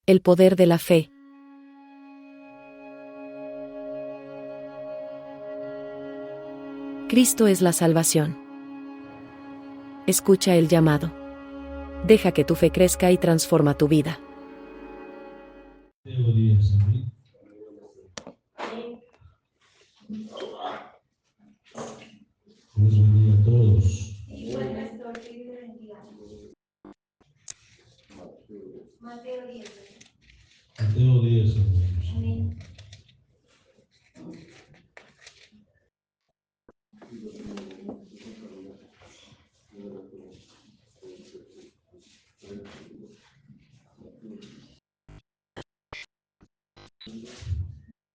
El poder de la fe. Cristo es la salvación. Escucha el llamado. Deja que tu fe crezca y transforma tu vida. Dios bendiga a todos. Mateo 10, hermanos. Amén.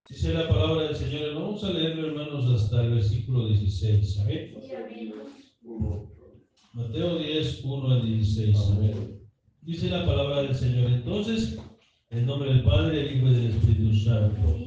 Dice la palabra del Señor. Vamos a leerlo, hermanos, hasta el versículo 16. Amén. Mateo 10, 1 al 16. Amén. Dice la palabra del Señor. Entonces, en nombre del Padre, del Hijo y del Espíritu Santo.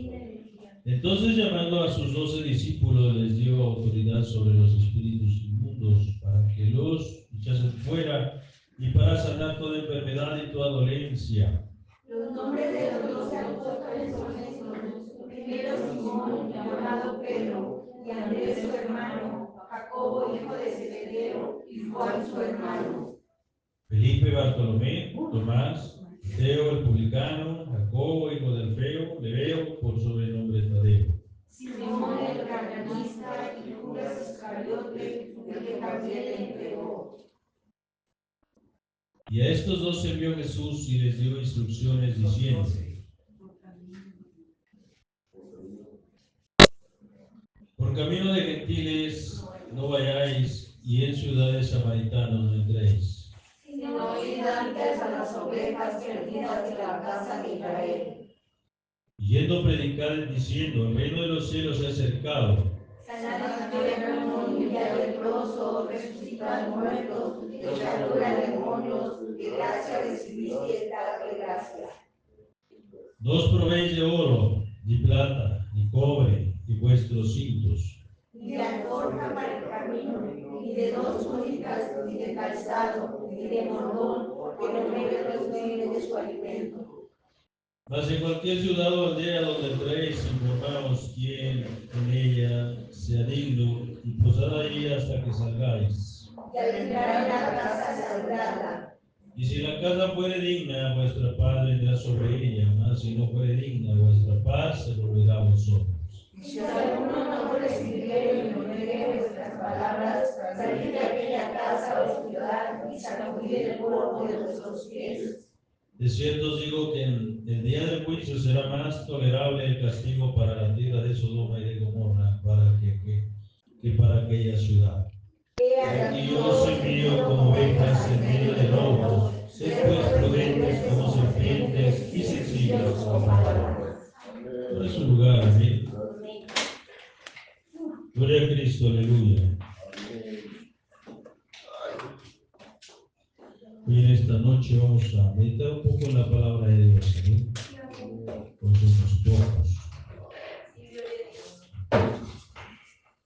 Entonces, llamando a sus 12 discípulos, les dio autoridad sobre los espíritus inmundos para que los echasen fuera y para sanar toda enfermedad y toda dolencia. Los nombres de los 12 apóstoles son estos: primero Simón, llamado Pedro, y Andrés su hermano, Jacobo hijo de Zebedeo, y Juan su hermano, Felipe, Bartolomé, Tomás, Mateo el publicano, Jacobo hijo de Alfeo, Lebeo, por sobrenombre Tadeo, Simón el cananista y Judas Iscariote, el que también le entregó. Y a estos dos envió Jesús y les dio instrucciones diciendo: por camino de gentiles no vayáis, y en ciudades samaritanas no entréis, Sino id antes a las ovejas perdidas de la casa de Israel. y yendo predicar diciendo: el reino de los cielos se ha acercado. Sanad enfermos, limpia leprosos, resucitad muertos, echad fuera demonios, de gracia recibiste, dadle gracia. No os probéis de oro, ni plata, ni cobre, ni vuestros cintos, Ni de alforja para el camino, ni de dos túnicas, ni de calzado, ni de bordón, porque no me los bienes de su alimento. mas en cualquier ciudad o aldea donde entréis, informaos quién en ella sea digno, y posad ahí hasta que salgáis. Y al entrar en la casa, saludadla. Y si la casa fuere digna, vuestra paz vendrá sobre ella, mas si no fuere digna, vuestra paz se volverá a vosotros. Si alguno no recibiere ni oyere vuestras palabras, salid de aquella casa o ciudad y sacudid el polvo de vuestros pies. De cierto os digo que en el día del juicio será más tolerable el castigo para la tierra de Sodoma y de Gomorra que para aquella ciudad. Y yo os envío como ovejas en medio de lobos. Sed pues prudentes como serpientes y sencillos como palomas. Por su lugar, amén. Gloria a Cristo, aleluya. Hoy en esta noche vamos a meditar un poco en la palabra de Dios, amén. Por unos pocos.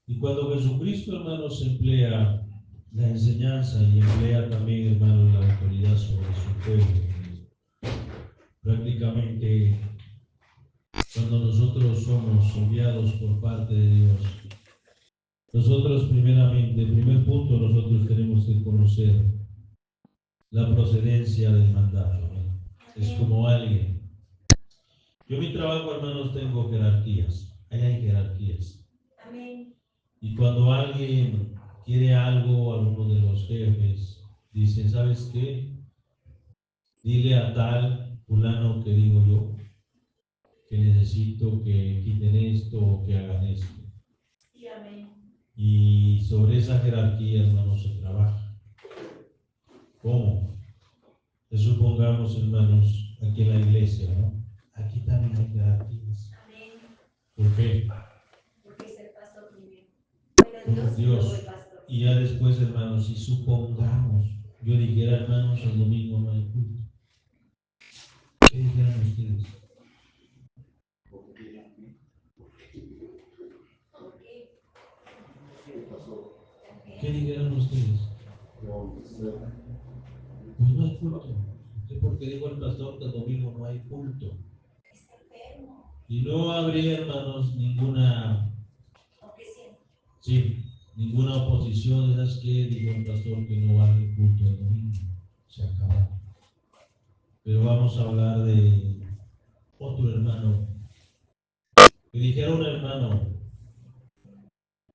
Y cuando Jesucristo, hermanos, emplea la enseñanza y emplea también, hermanos, la autoridad sobre su pueblo, prácticamente cuando nosotros somos enviados por parte de Dios, nosotros primeramente, el primer punto, nosotros tenemos que conocer la procedencia del mandato, ¿no? Es como alguien. Yo en mi trabajo, hermanos, tengo jerarquías. Ahí hay jerarquías. Amén. Y cuando alguien quiere algo, alguno de los jefes dice: ¿sabes qué? Dile a tal fulano que digo yo que necesito que quiten esto o que hagan esto. Sí, amén. Y sobre esa jerarquía, hermanos, se trabaja. ¿Cómo? Que supongamos, hermanos, aquí en la iglesia, ¿no? Aquí también hay jerarquías. Amén. ¿Por qué? Porque es el pastor primero. Por Dios. Y ya después, hermanos, si supongamos, yo dijera, hermanos, el domingo no hay culto, ¿qué dijeran ustedes? ¿Qué dijeran ustedes? Pues no hay culto. ¿Qué? Porque dijo el pastor que el domingo no hay culto. Y no habría, hermanos, ninguna oposición. Esas que dijo el pastor que no va al culto el domingo. Se acabó. Pero vamos a hablar de otro hermano. Que dijera un hermano,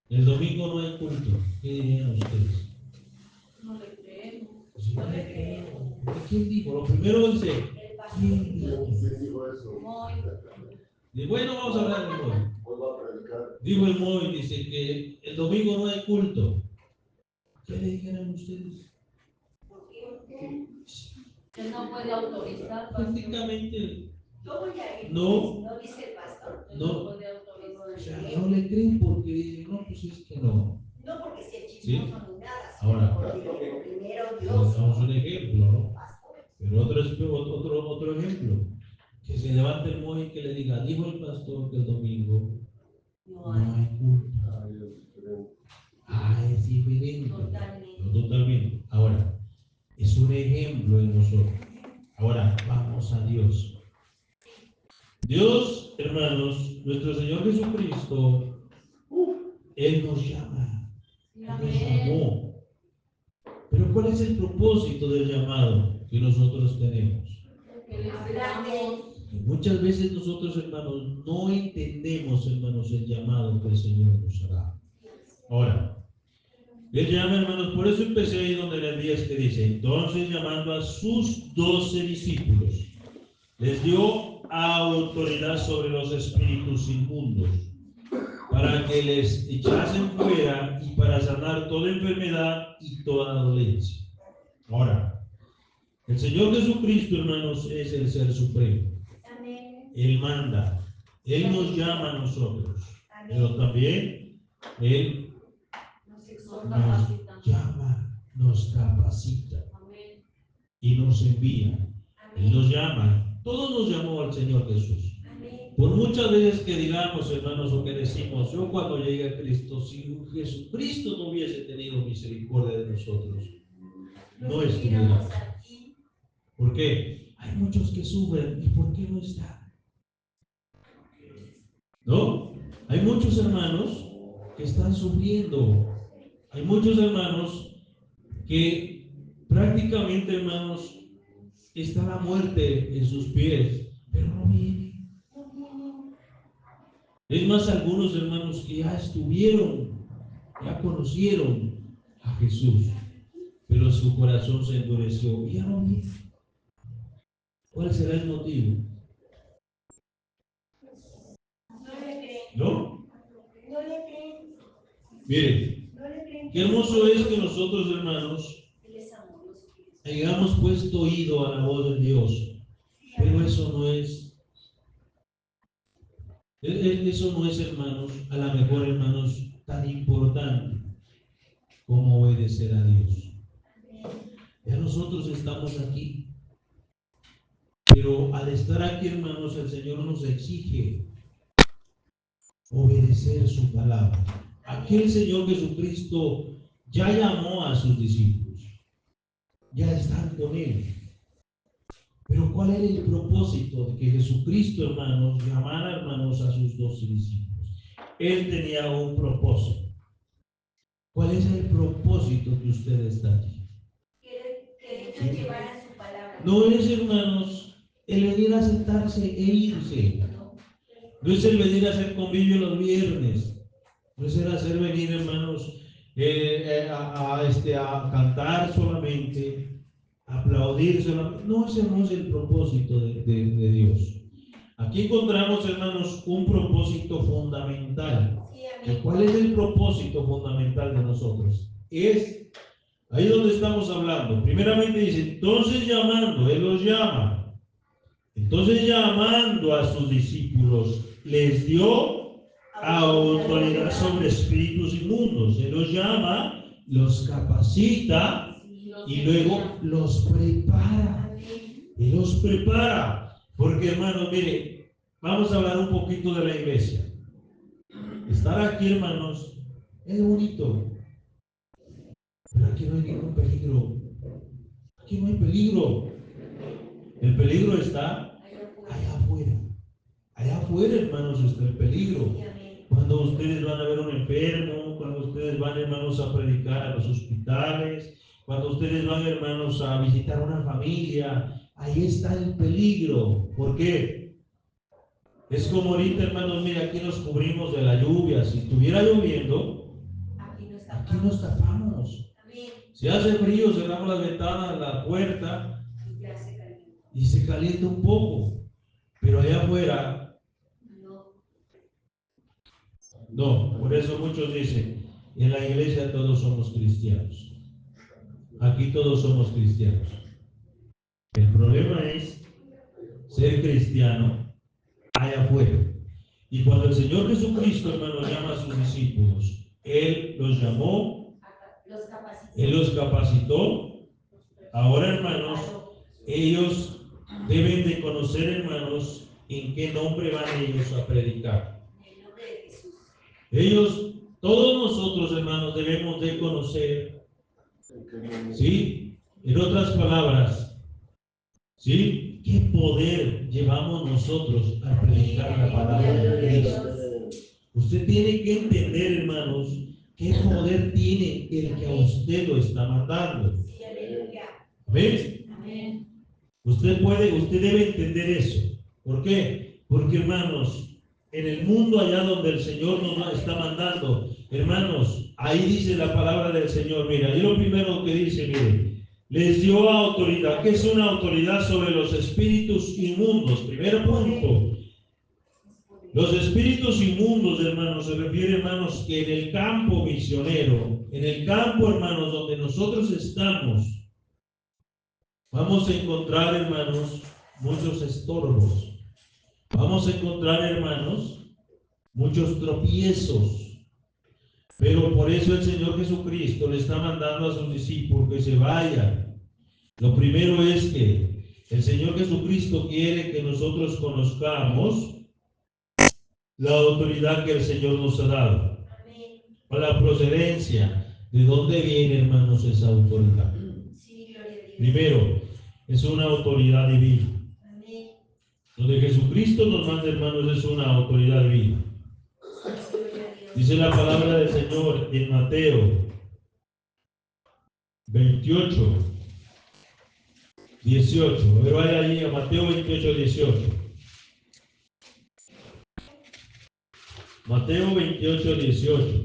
el domingo no hay culto. ¿Qué dirían ustedes? No le creemos. Sí, no le creo. ¿Quién dijo? Lo primero dice, ¿quién dijo? ¿Quién dijo eso? Y bueno, vamos a hablar del Moy. Hoy va a predicar. Dijo el Moy, dice que el domingo no hay culto. ¿Qué le dijeron ustedes? Que no puede autorizar. Prácticamente Yo voy a ir. no. No dice el pastor. No. Puede autorizar. O sea, no le creen porque no, pues es que no. No porque sea chismoso ¿Sí? ni nada. Ahora, Porque primero les Dios. damos un ejemplo, ¿no? Pero otro ejemplo. Que se levante el Moy y que le diga, dijo el pastor que el domingo no hay culto. Es diferente. Totalmente. No, totalmente. Ahora, es un ejemplo en nosotros. Ahora, vamos a Dios. Dios, hermanos, nuestro Señor Jesucristo, Él nos llama. Él nos llamó. Pero ¿cuál es el propósito del llamado que nosotros tenemos? Y muchas veces nosotros, hermanos, no entendemos, hermanos, el llamado que el Señor nos hará. Ahora, Él llama, hermanos, por eso empecé ahí donde en el 10 que dice, entonces llamando a sus 12 discípulos, les dio autoridad sobre los espíritus inmundos, para que les echasen fuera y para sanar toda enfermedad y toda dolencia. Ahora, el Señor Jesucristo, hermanos, es el Ser Supremo. Él manda, Él nos llama a nosotros, pero también Él nos llama, nos capacita y nos envía. Él nos llama, todos nos llamó al Señor Jesús. Por muchas veces que digamos, hermanos, o que decimos, yo cuando llegue a Cristo, si Jesucristo no hubiese tenido misericordia de nosotros, no estuviéramos. ¿Por qué? Hay muchos que sufren, ¿y por qué no están? ¿No? Hay muchos hermanos que están sufriendo. Hay muchos hermanos que prácticamente, hermanos, está la muerte en sus pies, pero no viene. Es más, algunos hermanos que ya estuvieron, ya conocieron a Jesús, pero su corazón se endureció y ya no viene. ¿Cuál será el motivo? ¿No? Miren, qué hermoso es que nosotros, hermanos, hayamos puesto oído a la voz de Dios, pero eso no es, hermanos, a lo mejor, hermanos, tan importante como obedecer a Dios. Ya nosotros estamos aquí, pero al estar aquí, hermanos, el Señor nos exige obedecer su palabra. Aquí el Señor Jesucristo ya llamó a sus discípulos, ya están con Él. Pero ¿cuál era el propósito de que Jesucristo, hermanos, llamara, hermanos, a sus 12 discípulos? Él tenía un propósito. ¿Cuál es el propósito que usted está aquí? Que ellos llevaran su palabra. No es, hermanos, el venir a sentarse e irse. No es el venir a hacer convivio los viernes. No es el hacer venir, hermanos, a cantar solamente, a aplaudir solamente. No, ese no es el propósito de Dios. Aquí encontramos, hermanos, un propósito fundamental. ¿Cuál es el propósito fundamental de nosotros? Es ahí donde estamos hablando. Primeramente dice, entonces llamando, Él los llama. Entonces llamando a sus discípulos, les dio autoridad sobre espíritus inmundos. Él los llama, los capacita y luego los prepara. Él los prepara. Porque, hermanos, mire, vamos a hablar un poquito de la iglesia. Estar aquí, hermanos, es bonito. Pero aquí no hay ningún peligro. Aquí no hay peligro. El peligro está allá afuera. Allá afuera, hermanos, está el peligro. Cuando ustedes van a ver un enfermo, cuando ustedes van, hermanos, a predicar a los hospitales, cuando ustedes van, hermanos, a visitar una familia, ahí está el peligro. ¿Por qué? Es como ahorita, hermanos, mira, aquí nos cubrimos de la lluvia. Si estuviera lloviendo, aquí nos tapamos. Si hace frío, cerramos las ventanas, la puerta y se calienta un poco. Pero allá afuera, no. Por eso muchos dicen, en la iglesia todos somos cristianos. Aquí todos somos cristianos. El problema es ser cristiano allá afuera. Y cuando el Señor Jesucristo, hermano, llama a sus discípulos, Él los llamó, Él los capacitó. Ahora, hermanos, ellos deben de conocer, hermanos, en qué nombre van ellos a predicar. Ellos, todos nosotros, hermanos, debemos de conocer, ¿sí? En otras palabras, ¿sí? ¿Qué poder llevamos nosotros a predicar la palabra de Cristo? Usted tiene que entender, hermanos, qué poder tiene el que a usted lo está mandando. ¿Ves? Usted debe entender eso. ¿Por qué? Porque, hermanos, en el mundo allá donde el Señor nos está mandando, hermanos, ahí dice la palabra del Señor. Mira, y lo primero que dice, mire, les dio autoridad. ¿Qué es una autoridad sobre los espíritus inmundos? Primer punto. Los espíritus inmundos, hermanos, se refiere, hermanos, que en el campo misionero, en el campo, hermanos, donde nosotros estamos, vamos a encontrar, hermanos, muchos estorbos. Vamos a encontrar, hermanos, muchos tropiezos. Pero por eso el Señor Jesucristo le está mandando a sus discípulos que se vayan. Lo primero es que el Señor Jesucristo quiere que nosotros conozcamos la autoridad que el Señor nos ha dado. O la procedencia. ¿De dónde viene, hermanos, esa autoridad? Primero, es una autoridad divina. Donde Jesucristo nos manda, hermanos, es una autoridad divina. Dice la palabra del Señor en Mateo 28, 18. A ver, vaya allí a Mateo 28, 18. Mateo 28, 18.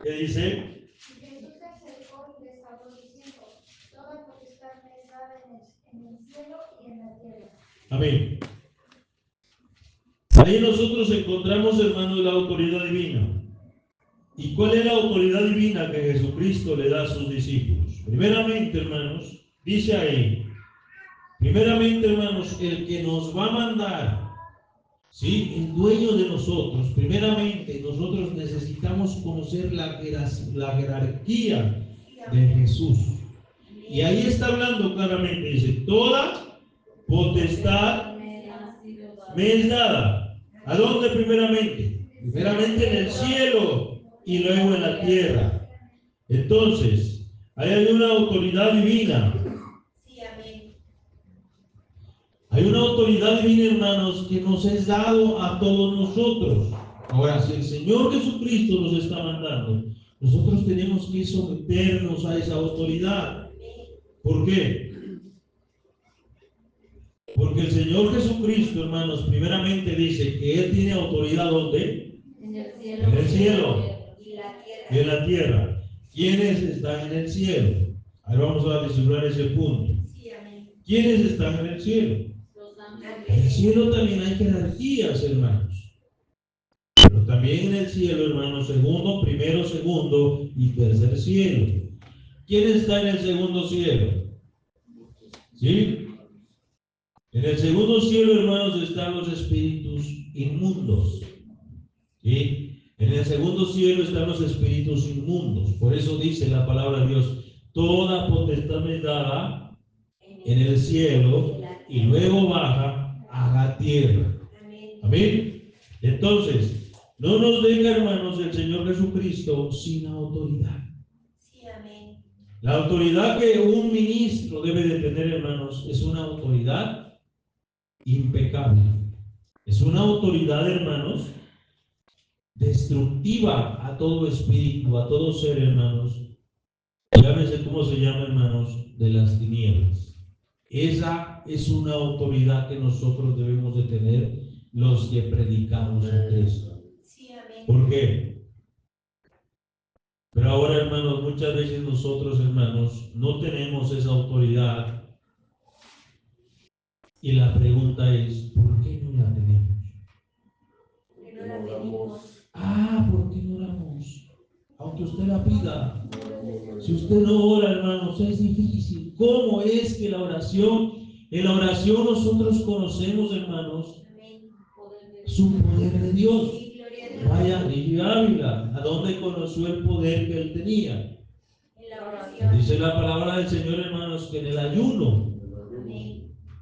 ¿Qué dice? Amén. Ahí nosotros encontramos, hermanos, la autoridad divina. ¿Y cuál es la autoridad divina que Jesucristo le da a sus discípulos? Primeramente, hermanos, dice ahí, primeramente, hermanos, el que nos va a mandar, ¿sí? El dueño de nosotros, primeramente, nosotros necesitamos conocer la jerarquía de Jesús. Y ahí está hablando claramente, dice, toda potestad me es dada. ¿A dónde primeramente? Primeramente en el cielo y luego en la tierra. Entonces, ahí hay una autoridad divina. Hay una autoridad divina, hermanos, que nos es dado a todos nosotros. Ahora, si el Señor Jesucristo nos está mandando, nosotros tenemos que someternos a esa autoridad. ¿Por qué? Porque el Señor Jesucristo, hermanos, primeramente dice que Él tiene autoridad ¿dónde? En el cielo. En el cielo. Y en la tierra. ¿Quiénes están en el cielo? Ahora vamos a descifrar ese punto. ¿Quiénes están en el cielo? En el cielo también hay jerarquías, hermanos. Pero también en el cielo, hermanos, segundo, primero, segundo y tercer cielo. ¿Quién está en el segundo cielo? ¿Sí? En el segundo cielo, hermanos, están los espíritus inmundos. ¿Sí? En el segundo cielo están los espíritus inmundos. Por eso dice la palabra de Dios, toda potestad me es dada en el cielo y luego baja a la tierra. Amén. Entonces, no nos deja, hermanos, el Señor Jesucristo sin autoridad. La autoridad que un ministro debe de tener, hermanos, es una autoridad impecable. Es una autoridad, hermanos, destructiva a todo espíritu, a todo ser, hermanos. Llámese cómo se llama, hermanos, de las tinieblas. Esa es una autoridad que nosotros debemos de tener los que predicamos a Cristo. ¿Por qué? Pero ahora, hermanos, muchas veces nosotros, hermanos, no tenemos esa autoridad. Y la pregunta es, ¿por qué no la tenemos? ¿Por qué no oramos? Aunque usted la pida. Si usted no ora, hermanos, es difícil. ¿Cómo es que la oración, en la oración nosotros conocemos, hermanos, su poder de Dios? Vaya, y Ávila, ¿a dónde conoció el poder que él tenía? Dice la palabra del Señor, hermanos, que en el ayuno,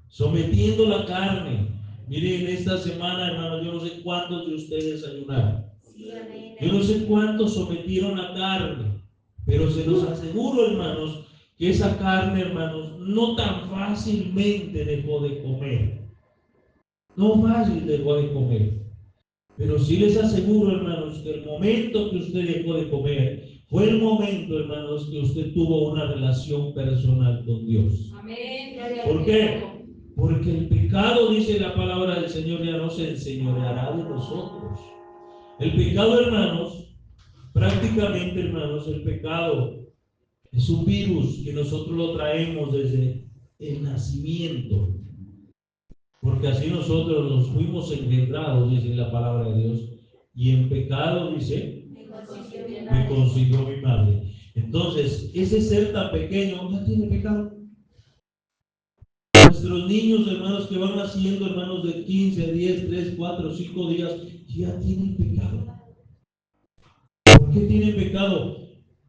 sometiendo la carne. Miren, esta semana, hermanos, yo no sé cuántos de ustedes ayunaron. Yo no sé cuántos sometieron la carne, pero se los aseguro, hermanos, que esa carne, hermanos, no tan fácilmente dejó de comer. No fácil dejó de comer. Pero sí les aseguro, hermanos, que el momento que usted dejó de comer fue el momento, hermanos, que usted tuvo una relación personal con Dios. Amén. ¿Por qué? Porque el pecado, dice la palabra del Señor, ya no se enseñoreará de nosotros. El pecado, hermanos, prácticamente, hermanos, el pecado es un virus que nosotros lo traemos desde el nacimiento. Porque así nosotros nos fuimos engendrados, dice la palabra de Dios, y en pecado, dice, me concibió mi madre. Entonces, ese ser tan pequeño ya tiene pecado. Nuestros niños, hermanos, que van naciendo, hermanos, de 15, 10, 3, 4, 5 días, ya tienen pecado. ¿Por qué tienen pecado?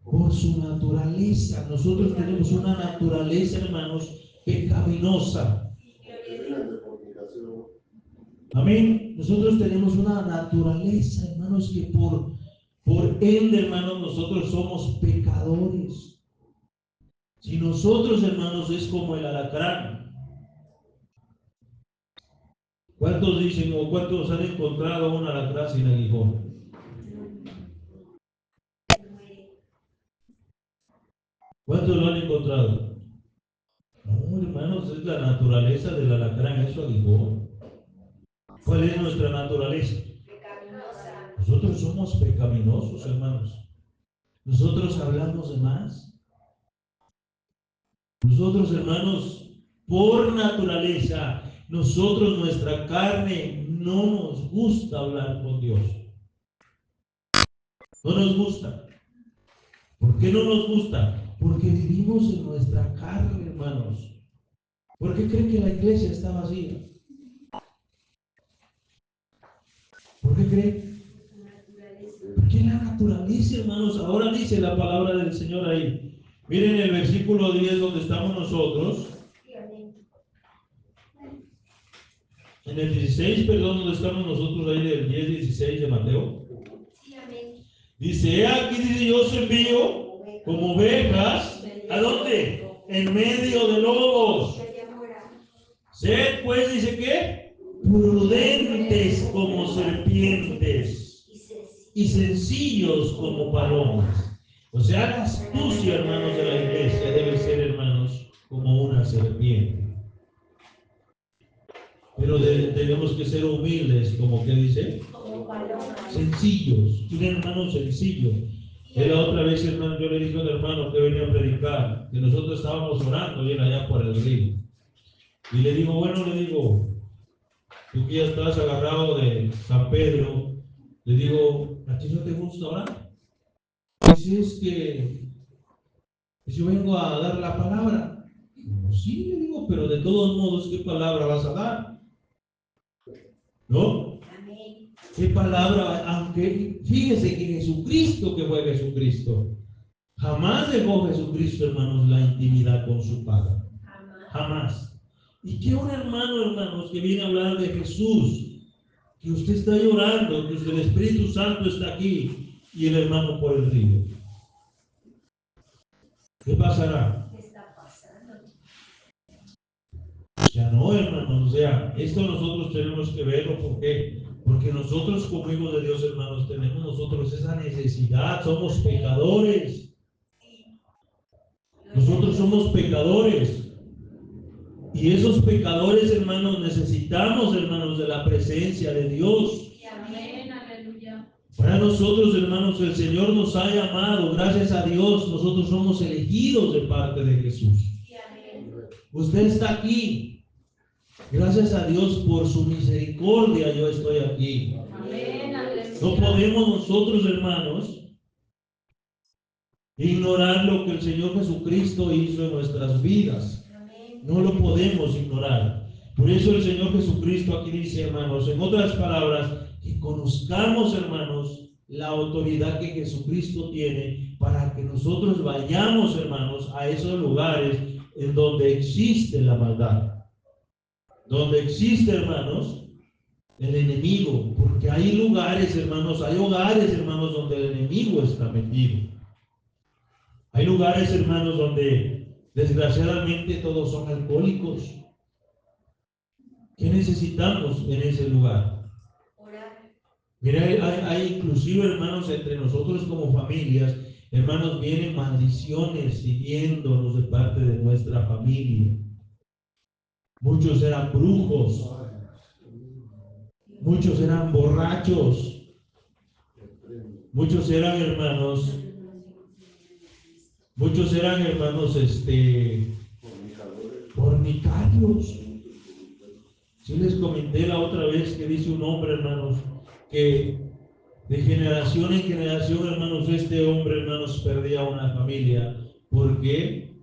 Por su naturaleza. Nosotros tenemos una naturaleza, hermanos, pecaminosa. Amén. Nosotros tenemos una naturaleza, hermanos, que por ende, hermanos, nosotros somos pecadores. Si nosotros, hermanos, es como el alacrán. ¿Cuántos dicen o cuántos han encontrado un alacrán sin aguijón? ¿Cuántos lo han encontrado? No, hermanos, es la naturaleza del alacrán, es su aguijón. ¿Cuál es nuestra naturaleza? Pecaminosa. Nosotros somos pecaminosos, hermanos. Nosotros hablamos de más. Nosotros, hermanos, por naturaleza, nosotros, nuestra carne, no nos gusta hablar con Dios. No nos gusta. ¿Por qué no nos gusta? Porque vivimos en nuestra carne, hermanos. ¿Por qué creen que la iglesia está vacía? ¿Por qué creen? Porque la naturaleza, hermanos, ahora dice la palabra del Señor ahí. Miren el versículo 10 donde estamos nosotros. En el 16, perdón, donde estamos nosotros ahí del 10, 16 de Mateo. Dice, he aquí, dice, yo os envío como ovejas, ¿a dónde? En medio de lobos. Sed, pues, dice que prudentes como serpientes y sencillos como palomas. O sea, la astucia, hermanos, de la iglesia debe ser, hermanos, como una serpiente. Pero tenemos que ser humildes, como que dice, sencillos. Tienen hermanos sencillos. La otra vez, hermano, yo le dije a un hermano que venía a predicar, que nosotros estábamos orando y él allá por el río. Y le digo, bueno, le digo, tú que ya estás agarrado de San Pedro, le digo, ¿a ti no te gusta orar? Dice, es que yo vengo a dar la palabra. Digo, sí, le digo, pero de todos modos, ¿qué palabra vas a dar? ¿No? ¿Qué palabra? Aunque fíjese que Jesucristo, que fue Jesucristo, jamás dejó Jesucristo, hermanos, la intimidad con su Padre. Jamás. Y que un hermano, hermanos, que viene a hablar de Jesús, que usted está llorando, que el Espíritu Santo está aquí y el hermano por el río. ¿Qué pasará? Ya no, hermanos, sea, esto nosotros tenemos que verlo. ¿Por qué? Porque nosotros como hijos de Dios, hermanos, tenemos nosotros esa necesidad. Somos pecadores. Nosotros somos pecadores. Y esos pecadores, hermanos, necesitamos, hermanos, de la presencia de Dios. Amén, aleluya. Para nosotros, hermanos, el Señor nos ha llamado. Gracias a Dios, nosotros somos elegidos de parte de Jesús. Usted está aquí. Gracias a Dios por su misericordia yo estoy aquí. Amén, aleluya. No podemos nosotros, hermanos, ignorar lo que el Señor Jesucristo hizo en nuestras vidas. No lo podemos ignorar. Por eso el Señor Jesucristo aquí dice, hermanos, en otras palabras, que conozcamos, hermanos, la autoridad que Jesucristo tiene para que nosotros vayamos, hermanos, a esos lugares en donde existe la maldad. Donde existe, hermanos, el enemigo. Porque hay lugares, hermanos, hay hogares, hermanos, donde el enemigo está metido. Hay lugares, hermanos, donde desgraciadamente todos son alcohólicos. ¿Qué necesitamos en ese lugar? Mira, hay inclusive, hermanos, entre nosotros como familias, hermanos, vienen maldiciones siguiéndonos de parte de nuestra familia. Muchos eran brujos, muchos eran borrachos, muchos eran, hermanos, fornicarios. Sí les comenté la otra vez que dice un hombre, hermanos, que de generación en generación, hermanos, este hombre, hermanos, perdía una familia porque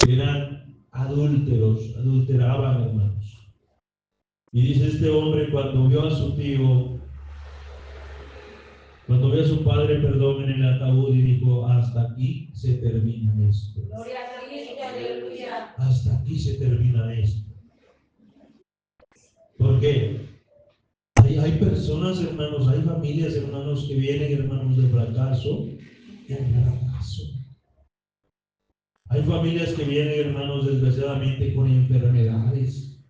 eran adúlteros, adulteraban, hermanos. Y dice este hombre, cuando vio a su tío, cuando vio a su padre, perdón, en el ataúd, y dijo, hasta aquí se termina esto. Gloria a Cristo, aleluya. Hasta aquí se termina esto. ¿Por qué? Hay personas, hermanos, hay familias, hermanos, que vienen, hermanos, de fracaso en fracaso. Hay familias que vienen, hermanos, desgraciadamente con enfermedades.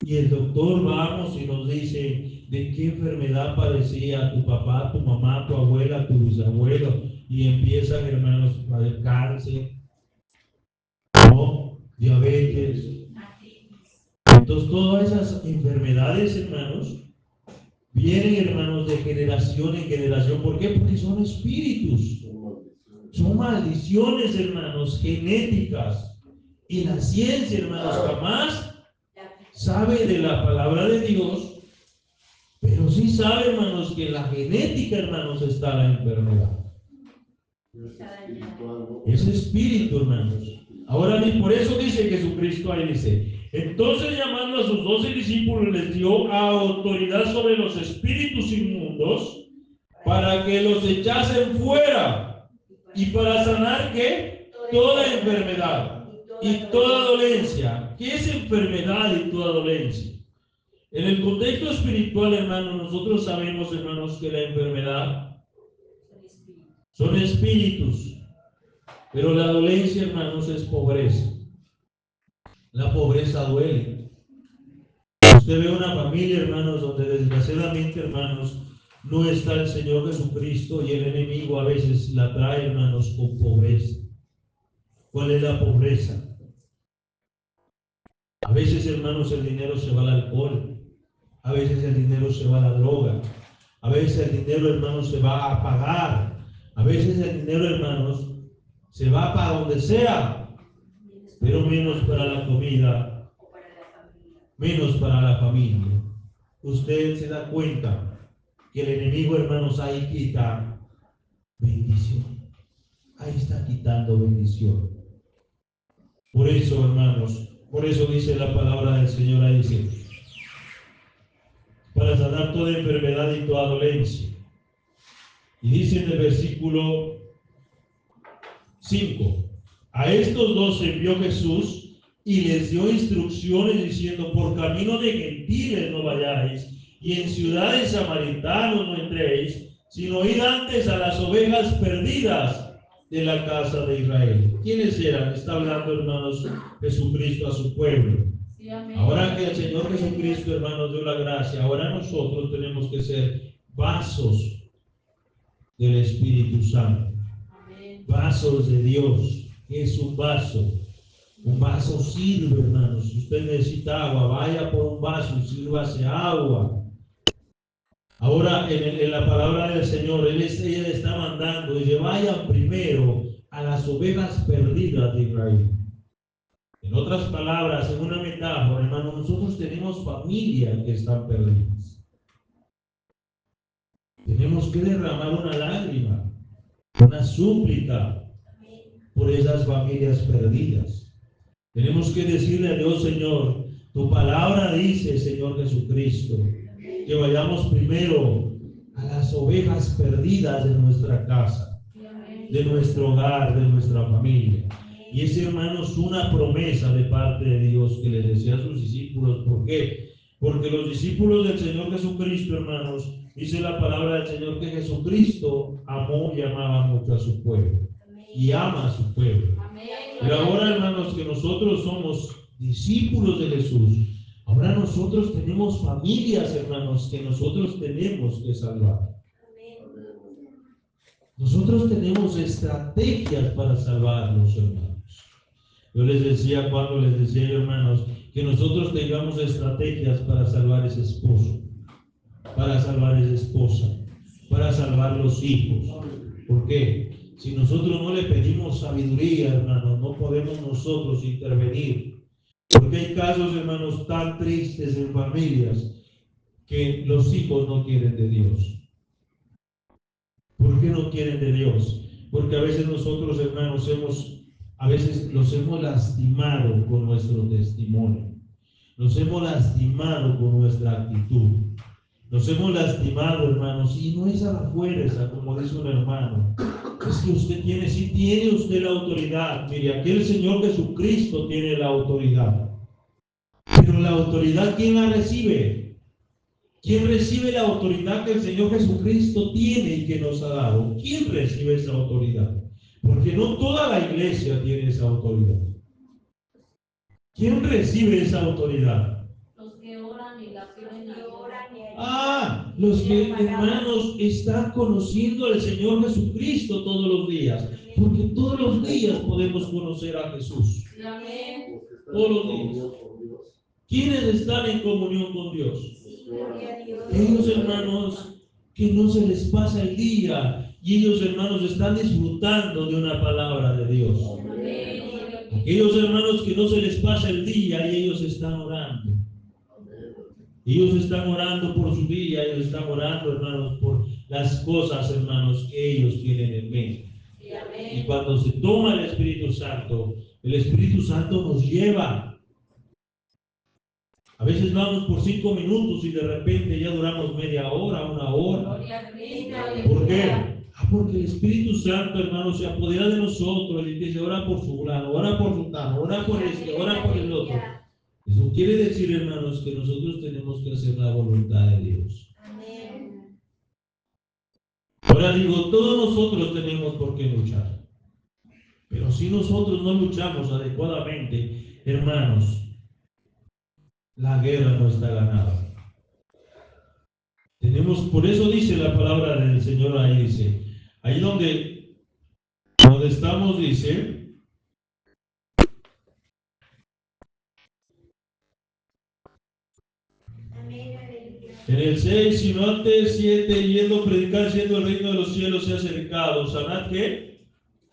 Y el doctor, vamos, y nos dice de qué enfermedad padecía tu papá, tu mamá, tu abuela, tu bisabuelo. Y empiezan, hermanos, a ver cáncer, ¿no? Diabetes. Entonces, todas esas enfermedades, hermanos, vienen, hermanos, de generación en generación. ¿Por qué? Porque son espíritus. Son maldiciones, hermanos, genéticas. Y la ciencia, hermanos, jamás sabe de la palabra de Dios, pero sí sabe, hermanos, que en la genética, hermanos, está la enfermedad. Es espíritu, hermanos. Ahora, por eso dice Jesucristo ahí, dice, entonces llamando a sus 12 discípulos les dio autoridad sobre los espíritus inmundos para que los echasen fuera y para sanar, ¿qué? Toda enfermedad y toda dolencia. ¿Qué es enfermedad y toda dolencia? En el contexto espiritual, hermanos, nosotros sabemos, hermanos, que la enfermedad son espíritus, pero la dolencia, hermanos, es pobreza. La pobreza duele. Usted ve una familia, hermanos, donde desgraciadamente, hermanos, no está el Señor Jesucristo y el enemigo a veces la trae, hermanos, con pobreza. ¿Cuál es la pobreza? A veces, hermanos, el dinero se va al alcohol. A veces el dinero se va a la droga. A veces el dinero, hermanos, se va a pagar. A veces el dinero, hermanos, se va para donde sea, pero menos para la comida, menos para la familia. Usted se da cuenta que el enemigo, hermanos, ahí quita bendición. Ahí está quitando bendición. Por eso, hermanos, por eso dice la palabra del Señor, ahí dice, para sanar toda enfermedad y toda dolencia. Y dice en el versículo 5, a estos dos envió Jesús y les dio instrucciones diciendo, por camino de gentiles no vayáis, y en ciudades samaritanos no entréis, sino id antes a las ovejas perdidas de la casa de Israel. ¿Quiénes eran? Está hablando, hermanos, Jesucristo a su pueblo. Sí, amén. Ahora que el Señor Jesucristo, hermanos, dio la gracia, ahora nosotros tenemos que ser vasos del Espíritu Santo. Vasos de Dios. ¿Qué es un vaso? Un vaso sirve, hermanos. Si usted necesita agua, vaya por un vaso y sírvase agua. Ahora, en la palabra del Señor, ella está mandando, dice, vayan primero a las ovejas perdidas de Israel. En otras palabras, en una metáfora, hermano, nosotros tenemos familias que están perdidas. Tenemos que derramar una lágrima, una súplica por esas familias perdidas. Tenemos que decirle a Dios, Señor, tu palabra dice, Señor Jesucristo, que vayamos primero a las ovejas perdidas de nuestra casa, de nuestro hogar, de nuestra familia. Y es, hermanos, una promesa de parte de Dios que le decía a sus discípulos. ¿Por qué? Porque los discípulos del Señor Jesucristo, hermanos, dice la palabra del Señor que Jesucristo amó y amaba mucho a su pueblo. Y ama a su pueblo. Pero ahora, hermanos, que nosotros somos discípulos de Jesús, ahora nosotros tenemos familias, hermanos, que nosotros tenemos que salvar. Nosotros tenemos estrategias para salvarlos, hermanos. Yo les decía, hermanos, que nosotros tengamos estrategias para salvar ese esposo, para salvar esa esposa, para salvar los hijos. ¿Por qué? Si nosotros no le pedimos sabiduría, hermanos, no podemos nosotros intervenir. Porque hay casos, hermanos, tan tristes en familias que los hijos no quieren de Dios. ¿Por qué no quieren de Dios? Porque a veces nosotros, hermanos, los hemos lastimado con nuestro testimonio. Nos hemos lastimado con nuestra actitud. Nos hemos lastimado, hermanos, y no es a la fuerza, como dice un hermano. Es que usted tiene usted la autoridad. Mire, aquí el Señor Jesucristo tiene la autoridad. Pero la autoridad, ¿quién la recibe? ¿Quién recibe la autoridad que el Señor Jesucristo tiene y que nos ha dado? ¿Quién recibe esa autoridad? Porque no toda la iglesia tiene esa autoridad. ¿Quién recibe esa autoridad? Los que oran y la piden. Los que, hermanos, están conociendo al Señor Jesucristo todos los días. Porque todos los días podemos conocer a Jesús. Todos los días. ¿Quiénes están en comunión con Dios? Ellos, hermanos, que no se les pasa el día y ellos, hermanos, están disfrutando de una palabra de Dios. Aquellos hermanos que no se les pasa el día y ellos están orando. Ellos están orando por su día, ellos están orando, hermanos, por las cosas, hermanos, que ellos tienen en mente. Y cuando se toma el Espíritu Santo nos lleva. A veces vamos por 5 minutos y de repente ya duramos media hora, 1 hora. ¿Por qué? Porque el Espíritu Santo, hermano, se apodera de nosotros y dice, ora por su fulano, ora por su tano, ora por este, ora por el otro. Eso quiere decir, hermanos, que nosotros tenemos que hacer la voluntad de Dios. Ahora digo, todos nosotros tenemos por qué luchar. Pero si nosotros no luchamos adecuadamente, hermanos, la guerra no está ganada. Por eso dice la palabra del Señor ahí, dice, ahí donde estamos, dice, en el 6, sino antes 7, yendo a predicar, siendo el reino de los cielos se ha acercado, sanad que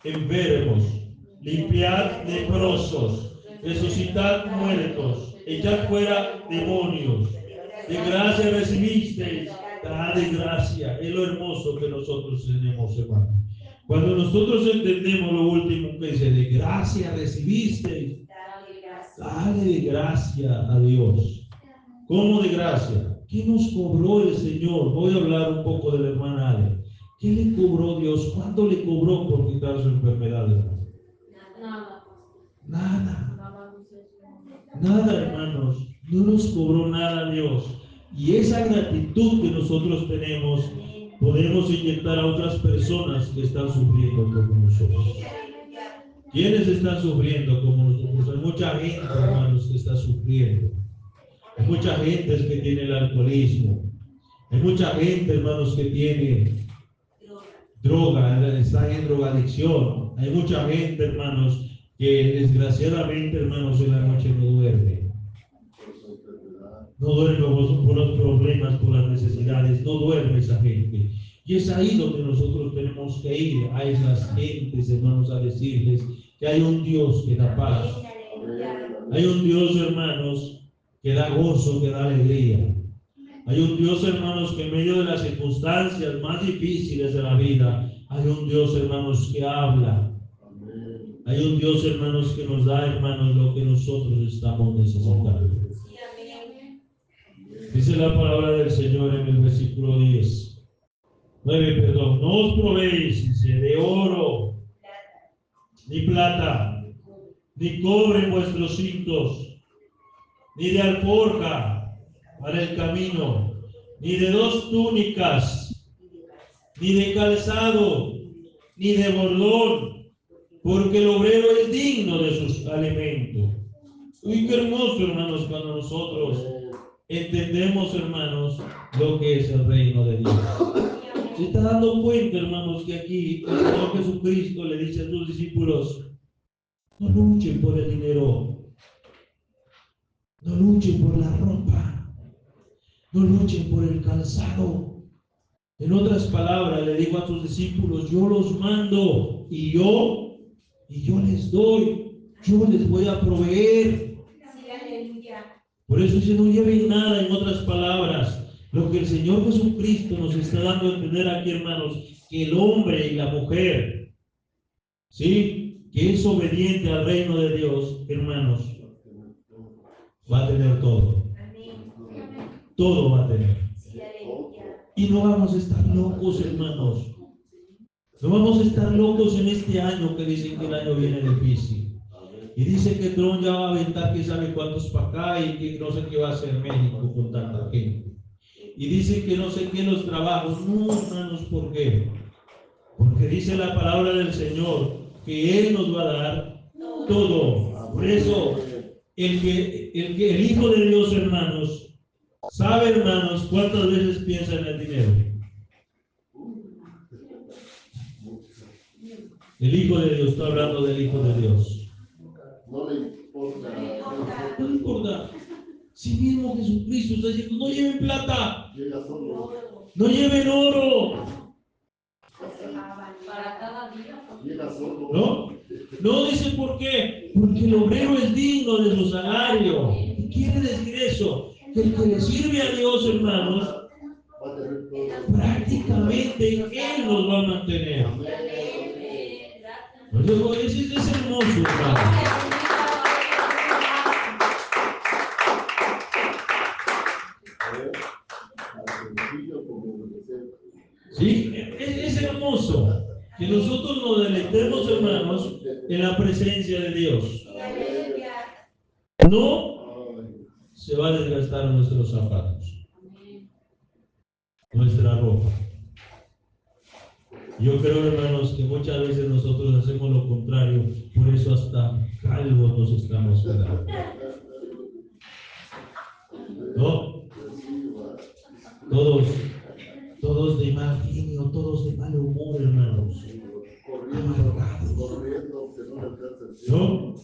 enfermos, limpiad leprosos, resucitad muertos, echad fuera demonios. De gracia recibisteis, dad de gracia. Es lo hermoso que nosotros tenemos, hermano. Cuando nosotros entendemos lo último que dice, de gracia recibisteis, dale de gracia a Dios. ¿Cómo de gracia? ¿Qué nos cobró el Señor? Voy a hablar un poco de la hermana Ale. ¿Qué le cobró Dios? ¿Cuánto le cobró por quitar su enfermedad, hermano? Nada, hermanos. No nos cobró nada Dios. Y esa gratitud que nosotros tenemos, podemos inyectar a otras personas que están sufriendo como nosotros. ¿Quiénes están sufriendo como nosotros? Hay mucha gente, hermanos, que está sufriendo. Hay mucha gente que tiene el alcoholismo. Hay mucha gente, hermanos, que tiene droga, está en drogadicción. Hay mucha gente, hermanos, que desgraciadamente, hermanos, en la noche no duerme. No duerme por los problemas, por las necesidades, no duerme esa gente. Y es ahí donde nosotros tenemos que ir a esas gentes, hermanos, a decirles que hay un Dios que da paz. Hay un Dios, hermanos, que da gozo, que da alegría. Hay un Dios, hermanos, que en medio de las circunstancias más difíciles de la vida, hay un Dios, hermanos, que habla. Hay un Dios, hermanos, que nos da, hermanos, lo que nosotros estamos necesitando. Dice la palabra del Señor en el versículo 9, perdón. No os probéis, dice, de oro, ni plata, ni cobre en vuestros cintos, ni de alforja para el camino, ni de 2 túnicas, ni de calzado, ni de bordón, porque el obrero es digno de sus alimentos. Uy, qué hermoso, hermanos, cuando nosotros entendemos, hermanos, lo que es el reino de Dios. Se está dando cuenta, hermanos, que aquí el Señor Jesucristo le dice a sus discípulos: no luchen por el dinero, no luchen por la ropa, no luchen por el calzado. En otras palabras, le digo a sus discípulos: yo los mando y yo les doy, yo les voy a proveer. Por eso dice: no lleven nada. En otras palabras, lo que el Señor Jesucristo nos está dando a entender aquí, hermanos, que el hombre y la mujer, ¿sí?, que es obediente al reino de Dios, hermanos, va a tener todo. Todo va a tener. Y no vamos a estar locos, hermanos. No vamos a estar locos en este año, que dicen que el año viene difícil. Y dice que Trump ya va a aventar que sabe cuántos para acá y que no sé qué va a hacer México con tanta gente. Y dice que no sé qué los trabajos. No, hermanos, ¿por qué? Porque dice la palabra del Señor que Él nos va a dar todo. Por eso, el Hijo de Dios, hermanos, sabe, hermanos, cuántas veces piensa en el dinero. El Hijo de Dios, está hablando del Hijo de Dios. No le importa. No le importa. Si mismo Jesucristo está diciendo: no lleven plata, Llega solo. no lleven oro. Para cada día. Llega solo. No dice por qué. Porque el obrero es digno de su salario. ¿Qué quiere decir eso? Que el que le sirve a Dios, hermanos, Va a tener todo. prácticamente Él nos va a mantener. Luego, ese es hermoso, hermano. Sí, es hermoso que nosotros nos deleitemos, hermanos, en la presencia de Dios. No se va a desgastar nuestros zapatos, nuestra ropa. Yo creo, hermanos, que muchas veces nosotros hacemos lo contrario, por eso hasta calvos nos estamos quedando. ¿No? Todos de mal genio, todos de mal humor, hermanos. Corriendo, que no le alcanza el ¿No? tiempo.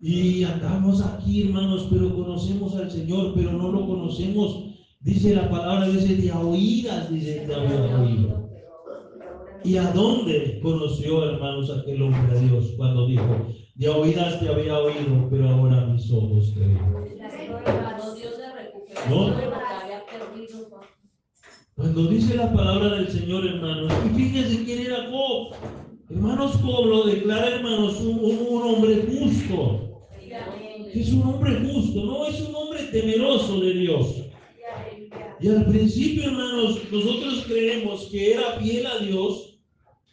Y andamos aquí, hermanos, pero conocemos al Señor, pero no lo conocemos. Dice la palabra, dice de a oídas, dice que había oído. ¿Y a dónde conoció, hermanos, aquel hombre a Dios? Cuando dijo: de a oídas te había oído, pero ahora mis ojos te ven. ¿No? Cuando dice la palabra del Señor, hermanos, y fíjense quién era Job. Hermanos, Job lo declara, hermanos, un hombre justo. Es un hombre justo, no es un hombre temeroso de Dios. Y al principio, hermanos, nosotros creemos que era fiel a Dios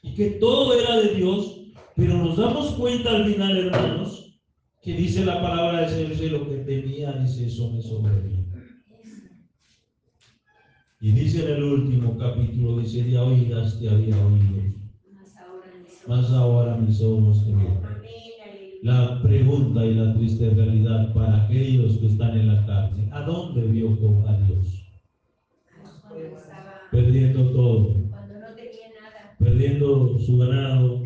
y que todo era de Dios, pero nos damos cuenta al final, hermanos, que dice la palabra del Señor: dice, lo que temía, dice, eso me sobrevino. Y dice en el último capítulo, dice: de oídas te había oído, mas ahora mis ojos te ven. la pregunta y la triste realidad para aquellos que están en la carne. ¿A dónde vio Job a Dios? Perdiendo todo. Cuando no tenía nada. Perdiendo su ganado,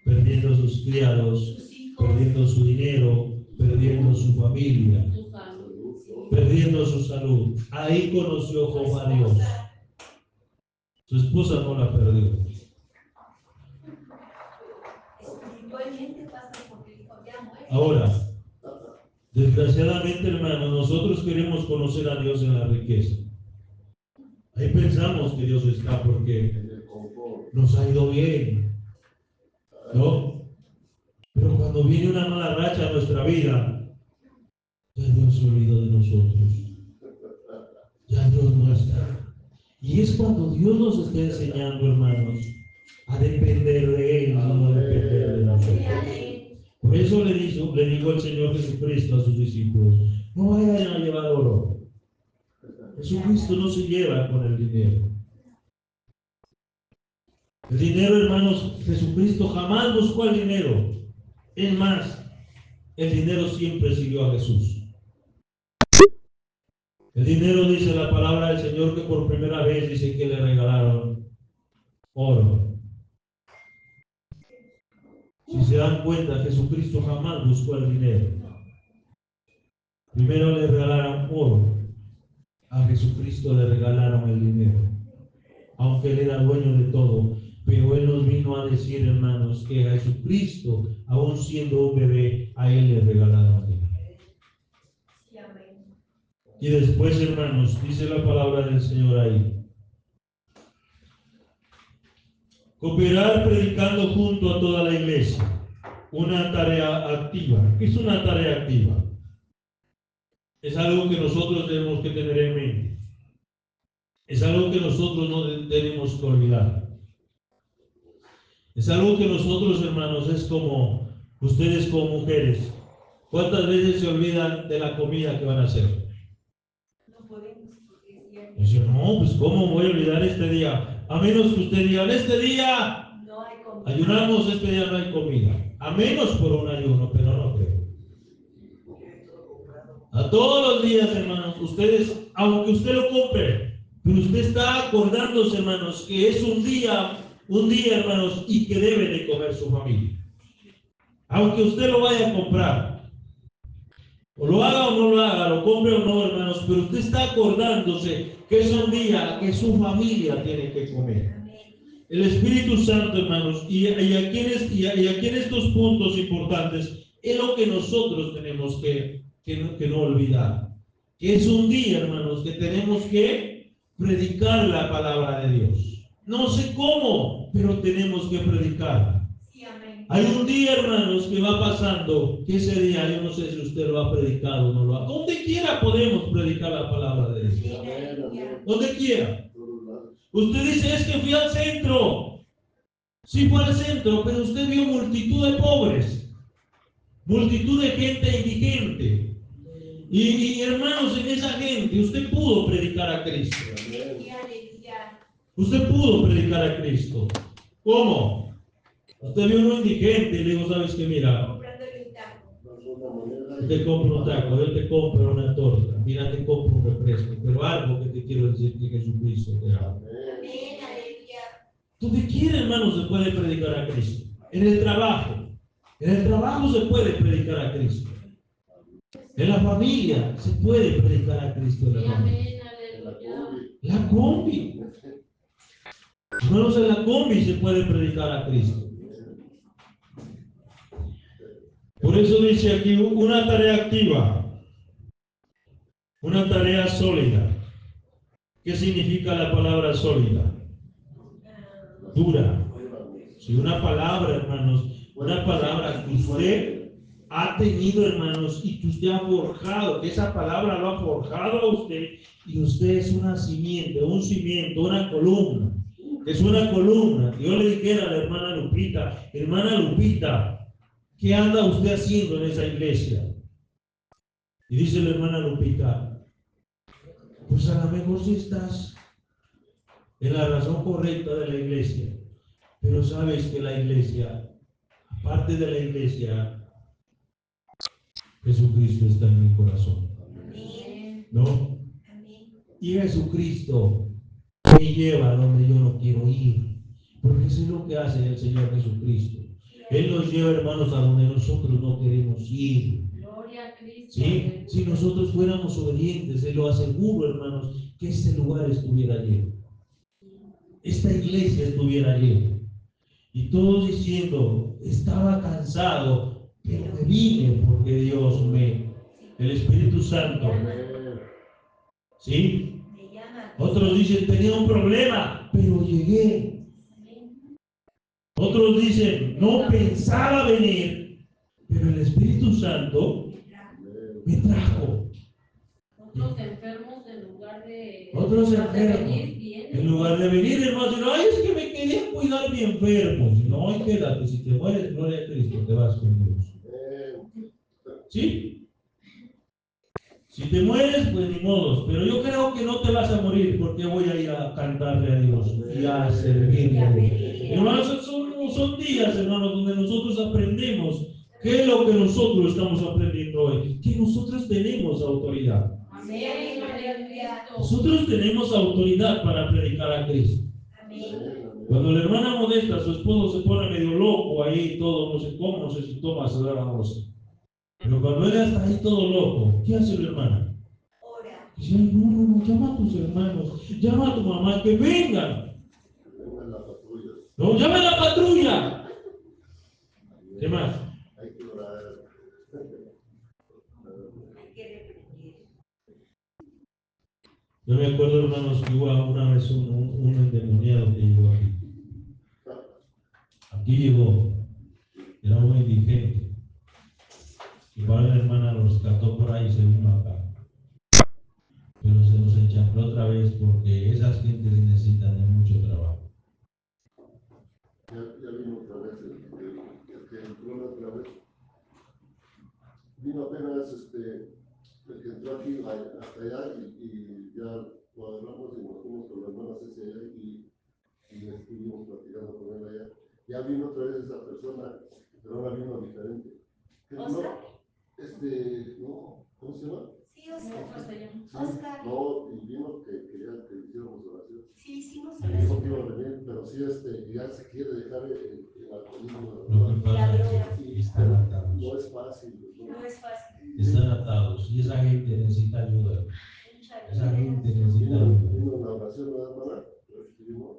perdiendo sus criados, perdiendo su dinero, perdiendo su familia, perdiendo su salud. Ahí conoció Job a Dios. Su esposa no la perdió. Ahora, desgraciadamente, hermano, nosotros queremos conocer a Dios en la riqueza. Ahí pensamos que Dios está porque nos ha ido bien, ¿no? Pero cuando viene una mala racha a nuestra vida, ya Dios se olvidó de nosotros. Ya Dios no está. Y es cuando Dios nos está enseñando, hermanos, a depender de Él, no a depender de nosotros. Por eso le dijo el Señor Jesucristo a sus discípulos: no vayan a llevar oro. Jesucristo no se lleva con el dinero. El dinero, hermanos, Jesucristo jamás buscó el dinero. Es más, el dinero siempre siguió a Jesús. El dinero, dice la palabra del Señor, que por primera vez dice que le regalaron oro. Si se dan cuenta, Jesucristo jamás buscó el dinero. Primero le regalaron oro. A Jesucristo le regalaron el dinero. Aunque Él era dueño de todo. Pero Él nos vino a decir, hermanos, que a Jesucristo, aún siendo un bebé, a Él le regalaron dinero. Y después, hermanos, dice la palabra del Señor ahí: cooperar predicando junto a toda la iglesia. Una tarea activa. ¿Qué es una tarea activa? Es algo que nosotros tenemos que tener en mente. Es algo que nosotros no tenemos que olvidar. Es algo que nosotros, hermanos, es como ustedes como mujeres. ¿Cuántas veces se olvidan de la comida que van a hacer? No podemos, porque es cierto. Dice, no, pues ¿cómo voy a olvidar este día? A menos que usted diga, este día No hay comida. ayunamos, este día no hay comida. A menos por un ayuno, pero no creo. A todos los días, hermanos, ustedes, aunque usted lo compre, pero usted está acordándose, hermanos, que es un día, hermanos, y que debe de comer su familia. Aunque usted lo vaya a comprar, o lo haga o no lo haga, lo compre o no, hermanos, pero usted está acordándose que es un día que su familia tiene que comer. El Espíritu Santo, hermanos, y aquí en estos puntos importantes, es lo que nosotros tenemos que no olvidar. Que es un día, hermanos, que tenemos que predicar la palabra de Dios. No sé cómo, pero tenemos que predicarla. Sí, amén. Hay un día, hermanos, que va pasando, que ese día, yo no sé si usted lo ha predicado o no lo ha. Donde quiera podemos predicar la palabra de Dios. Donde quiera. Usted dice, es que fui al centro. Sí fue al centro, pero usted vio multitud de pobres, multitud de gente indigente. Y hermanos, en esa gente usted pudo predicar a Cristo. Usted pudo predicar a Cristo. ¿Cómo? Usted vio uno indigente y le dijo, ¿sabes qué? Mira, yo te compro un taco, yo te compro una torta, mira, te compro un refresco, pero algo que te quiero decir que Jesucristo te ama. Donde quiera, hermanos, se puede predicar a Cristo. En el trabajo se puede predicar a Cristo. En la familia se puede predicar a Cristo. La combi. Hermanos, en la combi se puede predicar a Cristo. Por eso dice aquí una tarea activa, una tarea sólida. ¿Qué significa la palabra sólida? Dura. Si una palabra, hermanos, una palabra que usted ha tenido, hermanos, y que usted ha forjado, que esa palabra lo ha forjado a usted, y usted es una simiente, un cimiento, una columna. Es una columna. Yo le dijera a la hermana Lupita, ¿qué anda usted haciendo en esa iglesia? Y dice la hermana Lupita, pues a lo mejor sí estás en la razón correcta de la iglesia, pero sabes que la iglesia, aparte de la iglesia, Jesucristo está en mi corazón. Amén. ¿No? Amén. Y Jesucristo me lleva a donde yo no quiero ir. Porque eso es lo que hace el Señor Jesucristo. Él nos lleva, hermanos, a donde nosotros no queremos ir. Gloria a Cristo. ¿Sí? Si nosotros fuéramos obedientes, se lo aseguro, hermanos, que este lugar estuviera lleno. Esta iglesia estuviera llena. Y todos diciendo, estaba cansado, pero me vine porque el Espíritu Santo, ¿sí? Me llama. Otros dicen, tenía un problema, pero llegué. Otros dicen, no pensaba venir, pero el Espíritu Santo me trajo. Otros enfermos en lugar de Venir, vienen. en lugar de venir, hermano, dicen, ay, es que me quería cuidar mi enfermo. No, quédate, si te mueres, gloria a Cristo, te vas con Dios. ¿Sí? Si te mueres, pues ni modos, pero yo creo que no te vas a morir porque voy a ir a cantarle a Dios y a servirle a Dios. Hermanos, son días, hermanos, donde nosotros aprendemos qué es lo que nosotros estamos aprendiendo hoy, que nosotros tenemos autoridad. Amén. Gloria a Cristo. Nosotros tenemos autoridad para predicar a Cristo. Amén. Cuando la hermana Modesta, su esposo, se pone medio loco ahí, todo, no sé cómo, no sé si toma, se da la voz. Pero cuando ella está ahí todo loco, ¿qué hace la hermana? Ora. Dice, no, llama a tus hermanos, llama a tu mamá, que vengan. No, llama a la patrulla. ¿Qué más? Hay que orar. Hay que reprender. Yo me acuerdo, hermanos, que hubo una vez un endemoniado que llegó aquí. Aquí llegó, era un indigente. Igual la hermana lo rescató por ahí y se vino acá. Pero se nos enchancló otra vez porque esas gentes necesitan de mucho trabajo. Ya vino otra vez el que entró la otra vez. Vino apenas el que entró aquí hasta allá y ya lo agarramos y nos fuimos con la hermana Ceci allá y estuvimos platicando con él allá. Ya vino otra vez esa persona, pero ahora vino diferente. ¿Oscar? No, ¿cómo se llama? Sí, Oscar. Sí, Oscar. no, y vino que quería que hiciéramos oración. Sí, hicimos Me dijo oración. que iba a venir, pero sí, ya se quiere dejar el alcoholismo. Lo que pasa es que están atados. No es fácil. No es fácil. Están atados y esa gente necesita ayuda. Mucha Esa ayuda. gente necesita ayuda. Vino la oración, ¿no, hermana?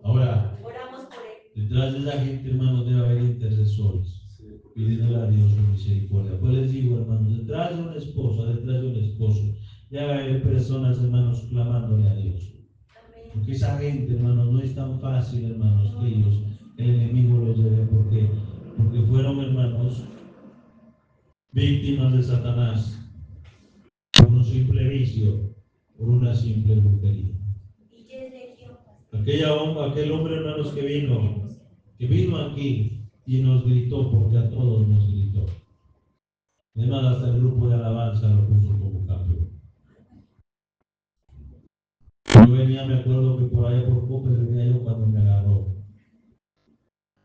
Ahora, Oramos por él. detrás de esa gente, hermanos, debe haber intercesores. Sí, Pidiéndole a Dios su misericordia. Pues les digo, hermanos, detrás de una esposa, detrás de un esposo, ya hay personas, hermanos, clamándole a Dios. Amén. Porque esa gente, hermanos, no es tan fácil, hermanos, que ellos, el enemigo los lleve, porque fueron, hermanos, víctimas de Satanás por un simple vicio, por una simple brujería. Y ya es legión. Aquel hombre, hermanos, que vino aquí y nos gritó, porque a todos nos gritó. Además, hasta el grupo de alabanza lo puso como campeón. Yo venía, me acuerdo que por allá por Copa venía yo cuando me agarró.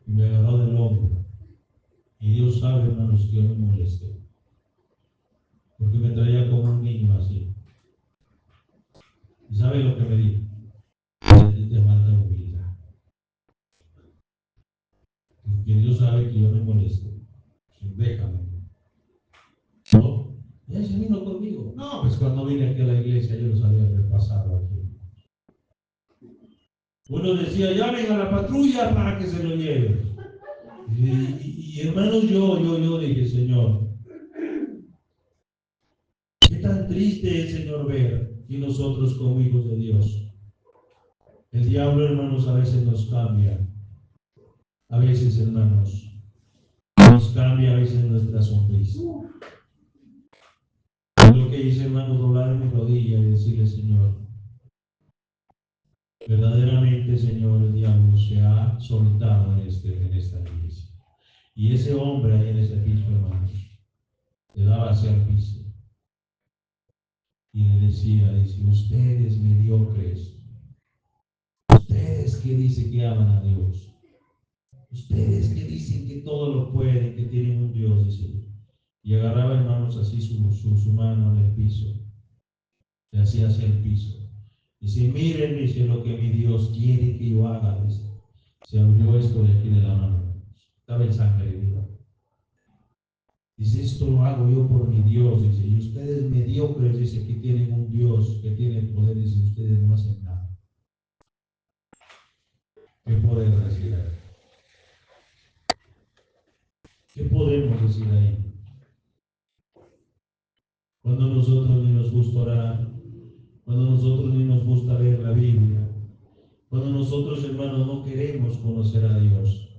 Y me agarró del hombro. Y Dios sabe, hermanos, que yo me molesté. Porque me traía como un niño así. ¿Y sabe lo que me dijo? Te manda humildad. Porque Dios sabe que yo me molesto. Déjame. ¿No? Y ahí se vino conmigo. No, pues cuando vine aquí a la iglesia yo los había repasado aquí. Uno decía, llamen a la patrulla para que se lo lleven. Y hermanos, yo dije, Señor, qué tan triste es, Señor, ver que nosotros como hijos de Dios, el diablo, hermanos, a veces nos cambia. A veces, hermanos, nos cambia a veces nuestra sonrisa. Lo que hice, hermano, doblar mi rodilla y decirle, Señor, verdaderamente, Señor, el diablo se ha soltado en esta iglesia. Y ese hombre ahí en ese piso, hermanos, le daba hacia el piso. Y le decía, ustedes mediocres, ustedes que dicen que aman a Dios, ustedes que dicen que todo lo pueden, que tienen un Dios, dice, Y agarraba, hermanos, así su mano en el piso. Le hacía hacia el piso. Dice, miren, dice, lo que mi Dios quiere que yo haga. Dice. Se abrió esto de aquí de la mano. Estaba en sangre viva. Dice, esto lo hago yo por mi Dios. Dice, y ustedes mediocres, dice, que tienen un Dios, que tiene poder, dice, ustedes no hacen nada. ¿Qué podemos decir ahí? ¿Qué podemos decir ahí? Cuando nosotros ni nos gusta orar, cuando nosotros ni nos gusta leer la Biblia, cuando nosotros, hermanos, no queremos conocer a Dios,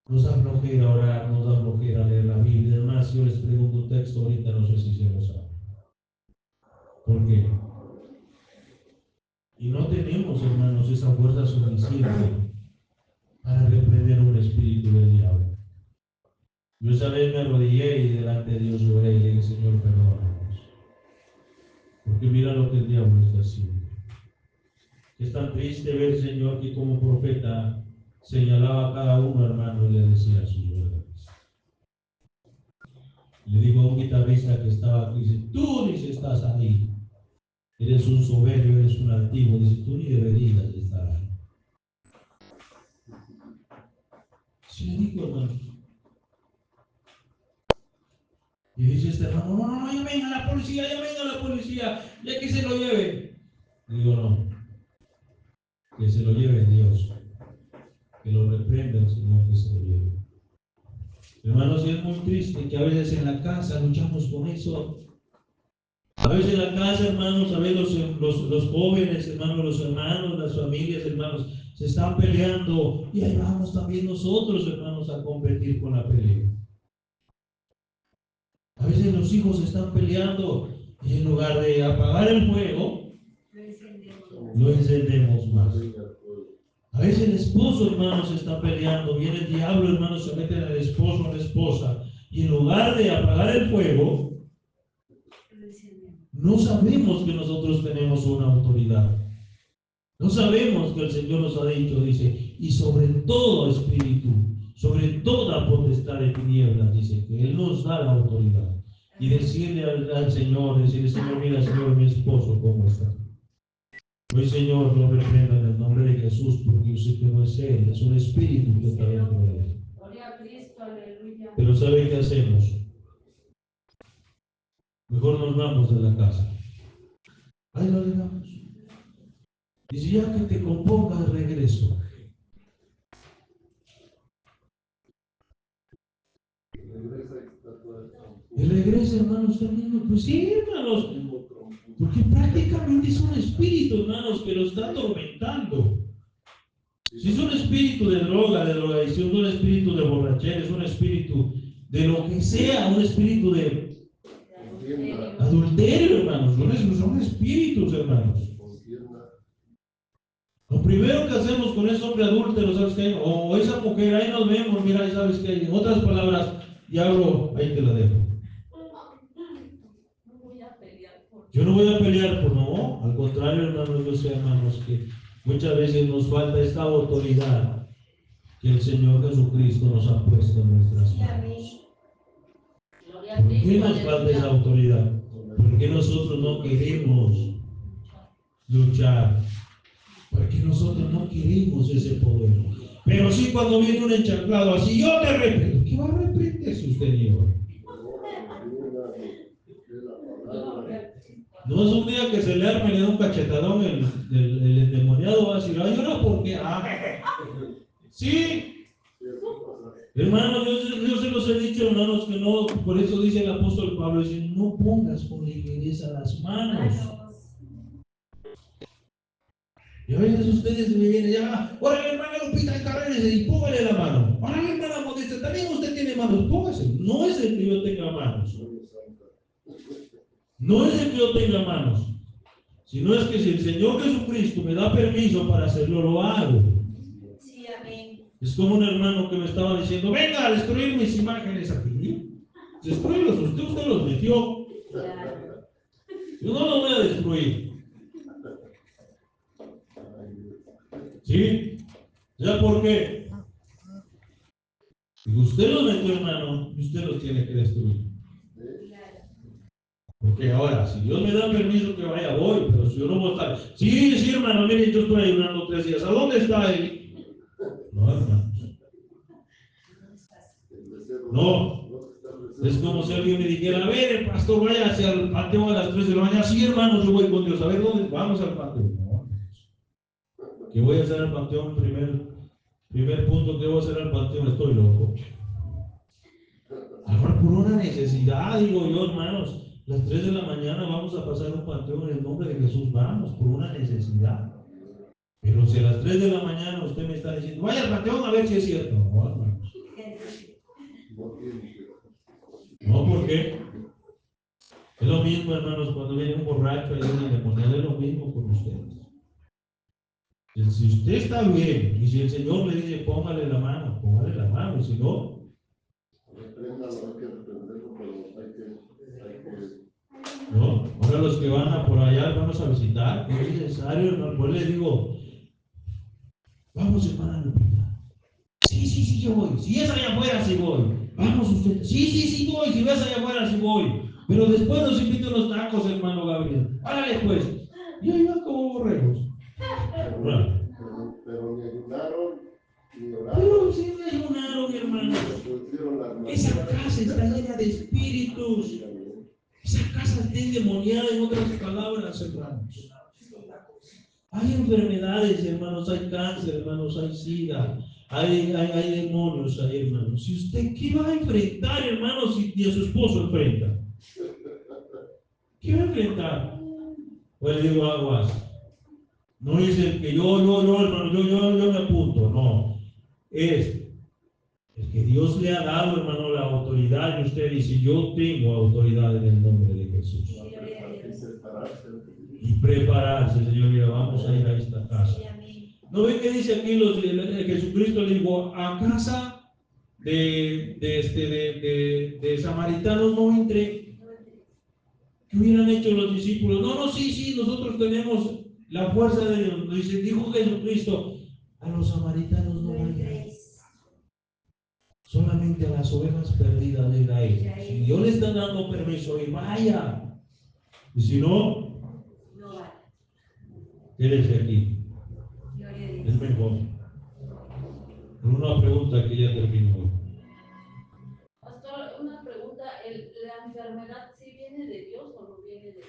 nos da flojera orar, nos da flojera leer la Biblia. Además, yo les pregunto un texto ahorita, no sé si se lo saben. ¿Por qué? Y no tenemos, hermanos, esa fuerza suficiente para reprender un espíritu del diablo. Yo esa vez me arrodillé y delante de Dios oré y le dije, Señor, perdónanos. Porque mira lo que el diablo está haciendo. Es tan triste ver, Señor, que como profeta señalaba a cada uno, hermano, y le decía sus verdades. Le dijo a un guitarrista que estaba aquí, dice, tú, dice, estás ahí. Eres un soberbio, eres un altivo, dice, tú ni deberías de estar ahí. Sí le digo, hermano. Y dice este hermano, no, ya venga la policía, ya que se lo lleve. Digo, no, que se lo lleve Dios, que lo reprenda el Señor, que se lo lleve. Hermanos, es muy triste que a veces en la casa luchamos con eso. A veces en la casa, hermanos, a veces los jóvenes, hermanos, los hermanos, las familias, hermanos, se están peleando y ahí vamos también nosotros, hermanos, a competir con la pelea. A veces los hijos se están peleando y en lugar de apagar el fuego, lo encendemos más. A veces el esposo, hermanos, se está peleando, viene el diablo, hermanos, se mete al esposo o a la esposa y en lugar de apagar el fuego, no sabemos que nosotros tenemos una autoridad. No sabemos que el Señor nos ha dicho, dice, y sobre todo espíritu, sobre toda potestad de tinieblas, dice, que Él nos da la autoridad. Y decirle al Señor, Señor, mira, Señor, mi esposo, ¿cómo está? Hoy, Señor, lo reprenda en el nombre de Jesús, porque yo sé que no es Él, es un espíritu que está dentro de Él. Gloria a Cristo, aleluya. Pero ¿sabe qué hacemos? Mejor nos vamos de la casa. Ahí lo dejamos. Dice, ya que te compongas, regreso. Y regresa, hermanos, también. Pues sí, hermanos. Porque prácticamente es un espíritu, hermanos, que lo está atormentando. Si es un espíritu de droga, de drogadicción, es un espíritu de borrachera, es un espíritu de lo que sea, un espíritu de adulterio, hermanos. Son espíritus, hermanos. Lo primero que hacemos con ese hombre adúltero, ¿sabes qué? O esa mujer, ahí nos vemos, mira, ¿sabes qué? En otras palabras, diablo, ahí te la dejo. Yo no voy a pelear por no, al contrario, hermanos, yo sé, hermanos, que muchas veces nos falta esta autoridad que el Señor Jesucristo nos ha puesto en nuestras manos. ¿Por qué nos falta esa autoridad? Porque nosotros no queremos luchar. Porque nosotros no queremos ese poder. Pero sí, cuando viene un enchanclado así, yo te reprendo. ¿Qué va a reprenderse usted, Dios? No es un día que se le arme y le da un cachetadón, el endemoniado va a decir, ay, ¿ahora por qué? Sí. Hermanos, yo se los he dicho, hermanos, que no, por eso dice el apóstol Pablo, dice, no pongas con ligereza las manos. Y a veces ustedes me vienen ya, órale, hermano Lupita, encárguese y póngale la mano. Órale, hermana Modesta, también usted tiene manos, póngase. No es el que yo tenga manos. No es el que yo tenga manos. Sino es que si el Señor Jesucristo me da permiso para hacerlo, lo hago. Sí, amén. Es como un hermano que me estaba diciendo, venga a destruir mis imágenes aquí. Destruirlos, usted los metió. Yo no los voy a destruir. ¿Sí? ¿Ya por qué? Usted los metió, hermano, y usted los tiene que destruir. Porque ahora, si Dios me da permiso que vaya, voy, pero si yo no voy a estar, sí, hermano, mire, yo estoy ayunando 3 días, ¿a dónde está él? No, hermano. No. Es como si alguien me dijera, a ver, pastor, vaya hacia el panteón a las 3 de la mañana. Sí, hermano, yo voy con Dios. A ver, ¿dónde? Vamos al panteón. No, ¿qué voy a hacer al panteón? Primer punto, ¿qué voy a hacer al panteón? Estoy loco. Ahora, por una necesidad, digo yo, hermanos, las 3 de la mañana vamos a pasar un panteón en el nombre de Jesús. Vamos, por una necesidad. Pero si a las 3 de la mañana usted me está diciendo, vaya al panteón a ver si es cierto. No, hermanos. No, ¿por qué? Es lo mismo, hermanos, cuando viene un borracho y un endemoniado, es lo mismo con ustedes. Si usted está bien, y si el Señor le dice, póngale la mano, y si no, no. Ahora los que van a por allá, vamos a visitar, no es necesario, hermano, pues les digo, vamos, hermana Lupita. Sí, yo voy. Si es allá afuera, sí voy. Vamos usted. Sí, voy. Si ves allá afuera, sí voy. Pero después nos invita unos tacos, hermano Gabriel. Hágale pues. Y ahí van como borregos. Pero ni ayunaron, ni oraron. Pero sí me ayunaron, hermano. Esa casa está llena de espíritus. Esa casa está endemoniada, en otras palabras, hermanos. Hay enfermedades, hermanos. Hay cáncer, hermanos. Hay sida. Hay demonios ahí, hermanos. Si usted, ¿qué va a enfrentar, hermanos, si a su esposo enfrenta? ¿Qué va a enfrentar? Pues le digo, aguas. No es el que yo, hermano, yo me apunto. No. Es el que Dios le ha dado, hermano, la autoridad. Y usted dice, yo tengo autoridad en el nombre de Jesús. Y prepararse, Señor. Mira, vamos a ir a esta casa. ¿No ven que dice aquí Jesucristo le dijo, a casa de samaritanos no entré? ¿Qué hubieran hecho los discípulos? No, sí, nosotros tenemos la fuerza de Dios. Dijo Jesucristo, a los samaritanos no vayan. Solamente a las ovejas perdidas de Israel. Si Dios le está dando permiso, y vaya. Y si no, quédese aquí. Es mejor. Una pregunta que ya terminó. Pastor, una pregunta. ¿La enfermedad sí viene de Dios o no viene de Dios?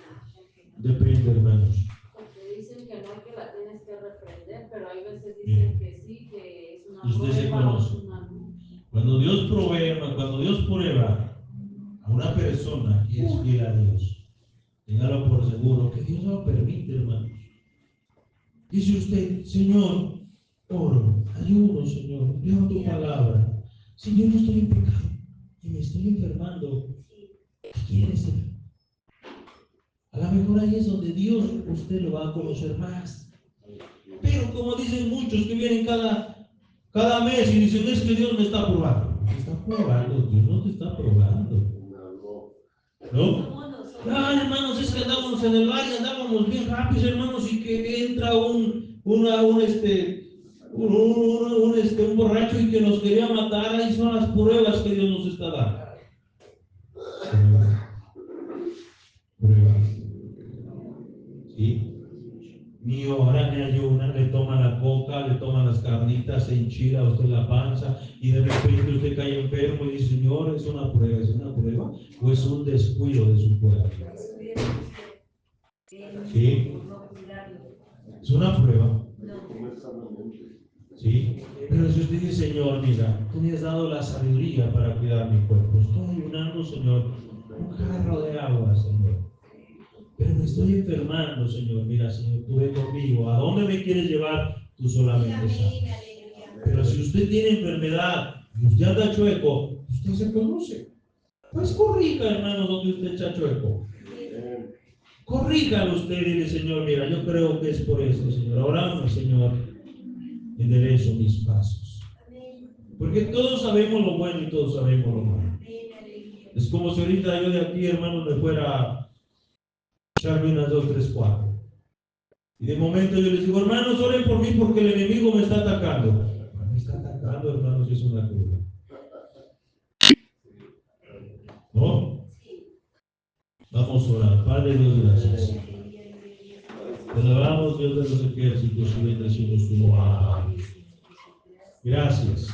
Depende, hermanos. Porque dicen que no, que la tienes que reprender, pero hay veces dicen que sí, que es una Usted se prueba. conoce. Cuando Dios prueba a una persona que es fiel a Dios, téngalo por seguro que Dios lo permite, hermanos. Dice usted, Señor, oro, ayuno, Señor, leo tu palabra. Señor, no estoy en pecado y me estoy enfermando. ¿Qué quieres, Señor? A lo mejor ahí es donde Dios usted lo va a conocer más. Pero como dicen muchos que vienen cada mes y dicen, es que Dios me está probando. Te está probando, Dios no te está probando. ¿No? Ah, hermanos, es que andábamos en el valle, andábamos bien rápidos, hermanos, y que entra un borracho y que nos quería matar. Ahí son las pruebas que Dios nos está dando. Pruebas. ¿Sí? Ni ora, ni ayuna, le toma la coca, le toma las carnitas, se enchila a usted la panza y de repente usted cae enfermo y dice, Señor, ¿es una prueba o es un descuido de su pueblo? ¿Sí? Es una prueba. ¿Sí? Pero si usted dice, Señor, mira, tú me has dado la sabiduría para cuidar mi cuerpo. Estoy ayunando, Señor, un jarro de agua, Señor. Pero me estoy enfermando, Señor. Mira, Señor, tú ven conmigo. ¿A dónde me quieres llevar? Tú solamente sabes. Pero si usted tiene enfermedad y usted anda chueco, usted se conoce. Pues corrija, hermano, donde usted está chueco. Corríjalo usted y dile, Señor, mira, yo creo que es por eso, Señor. Ahora, Señor, enderezo mis pasos. Porque todos sabemos lo bueno y todos sabemos lo malo. Es como si ahorita yo de aquí, hermano, me fuera a echarme unas 2, 3, 4. Y de momento yo les digo, hermanos, oren por mí porque el enemigo me está atacando. Me está atacando, hermanos, es una cruda. ¿No? Vamos a orar. Padre Dios, gracias. Te alabamos, Dios de los ejércitos, y bendecimos tu nombre. Gracias.